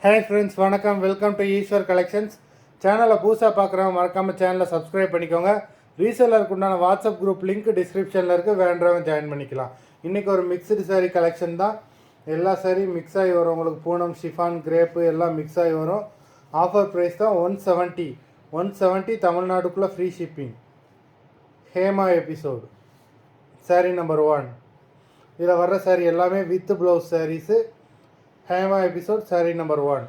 Hi friends, வணக்கம். Welcome to Eswar collections. சேனலை புதுசாக பார்க்குறவங்க மறக்காமல் சேனலை சப்ஸ்கிரைப் பண்ணிக்கோங்க. ரீசேலருக்கு உண்டான வாட்ஸ்அப் குரூப் லிங்க் டிஸ்கிரிப்ஷனில் இருக்குது, வேண்டவங்க ஜாயின் பண்ணிக்கலாம். இன்றைக்கி ஒரு மிக்சடு சாரீ கலெக்ஷன் தான். எல்லா சாரியும் மிக்ஸ் ஆகி வரும். உங்களுக்கு பூனம், ஷிஃபான், கிரேப்பு எல்லாம் மிக்ஸ் ஆகி வரும். ஆஃபர் ப்ரைஸ் தான் 170 தமிழ்நாடுக்குள்ளே free shipping. Hema episode sari number 1. இதில் வர்ற சாரீ எல்லாமே with blouse saris. Hema episode sari number 1.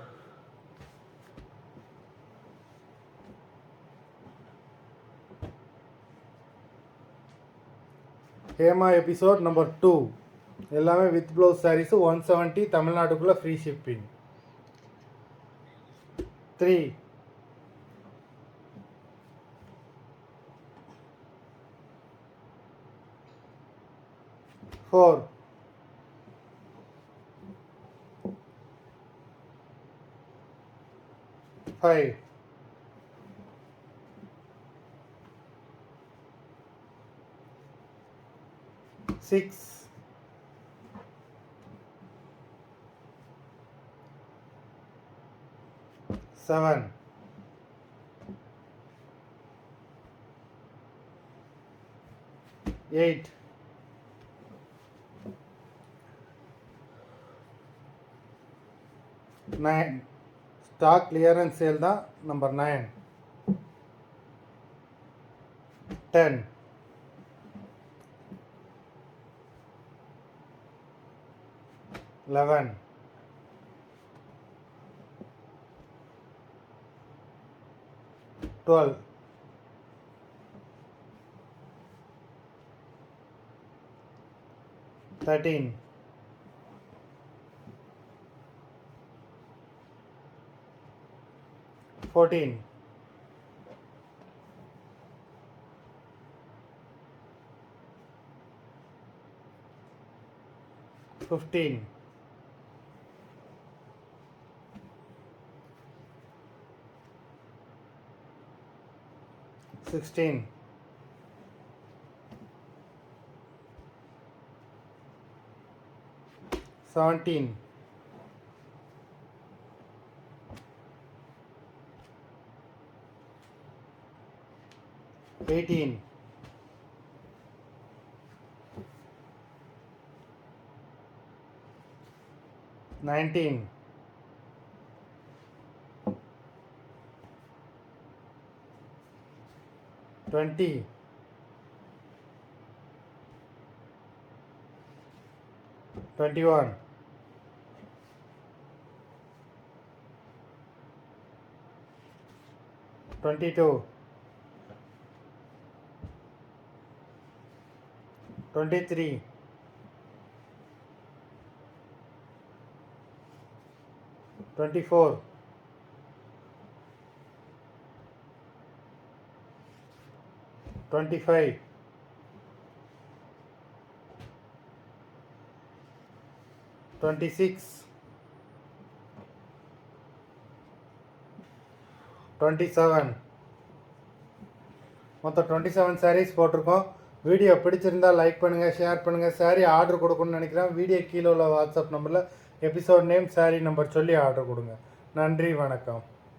Hema episode number 2 எல்லாமே வித் ப்ளவுஸ் சாரீஸு. 170 தமிழ்நாட்டுக்குள்ளே free shipping. 3, 4, 5, 6, 7, 8, 9. Stock clearance sale தான். நம்பர் 9, 10, 11, 12, 13, 14, 15, 16, 17, 18, 19, 20, 21, 22, 23, 24, 25, 26, 27. மொத்தம் 27 சாரீஸ் போட்டிருக்கோம். வீடியோ பிடிச்சிருந்தால் லைக் பண்ணுங்கள், ஷேர் பண்ணுங்கள். சாரீ ஆர்டர் கொடுக்கணும்னு நினைக்கிறேன். வீடியோ கீழே உள்ள வாட்ஸ்அப் நம்பரில் எபிசோட் நேம், சாரீ நம்பர் சொல்லி ஆர்டர் கொடுங்க. நன்றி, வணக்கம்.